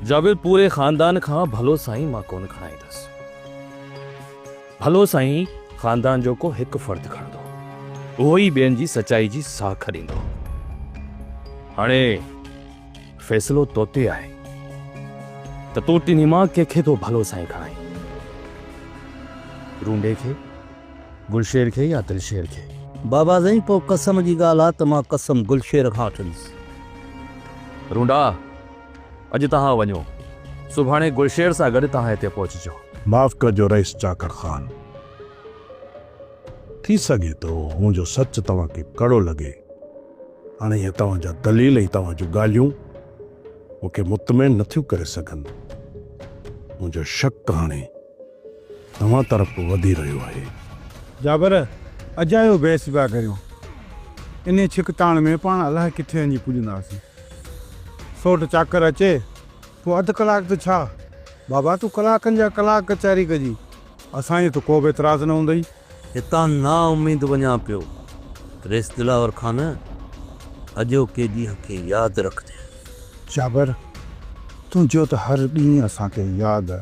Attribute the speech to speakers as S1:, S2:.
S1: जाबिर पूरे खानदान खां भलो साईं मां कोन खणाईंदुसि। भलो साईं खानदान जो को हिकु फर्द खणंदो, उहो ई ॿियनि जी सचाई जी साख ॾींदो। हाणे फ़ैसिलो तो ते आहे त तूं टिनी मां कंहिंखे तो भलो साईं खणाई, रूंडे खे, गुलशेर खे या दिलशेर खे?
S2: बाबा साईं पोइ कसम जी ॻाल्हि आहे त मां कसम गुलशेर खां वठंदुसि।
S1: रूंडा, अॼु तव्हां वञो, सुभाणे गुलशेर सां गॾु तव्हां हिते पहुचजो।
S3: माफ़ कजो रईस चाकर ख़ान, थी सघे तो मुंहिंजो सच तव्हांखे कड़ो लॻे। हाणे हीअ तव्हांजा दलील ऐं तव्हां जूं ॻाल्हियूं मूंखे मुतमिन नथियूं करे सघनि। मुंहिंजो शक हाणे तव्हां तरफ़ वधी रहियो आहे।
S4: जाबर अजायो बहस पिया करियो, इन छिकताण में पाण अलाए किथे वञी पुॼंदासीं। सोट चाकर अचे पोइ अधु कलाक त छा बाबा, तूं कलाकनि जा कलाक कचहरी कजी, असांजो त को बि एतिराज़ न हूंदई।
S2: हितां ना उमेद वञा पियो। रेस दिलावर खान अॼोके ॾींहं खे यादि रखिजे।
S4: जाबर तुंहिंजो त हर ॾींहुं असांखे यादि आहे,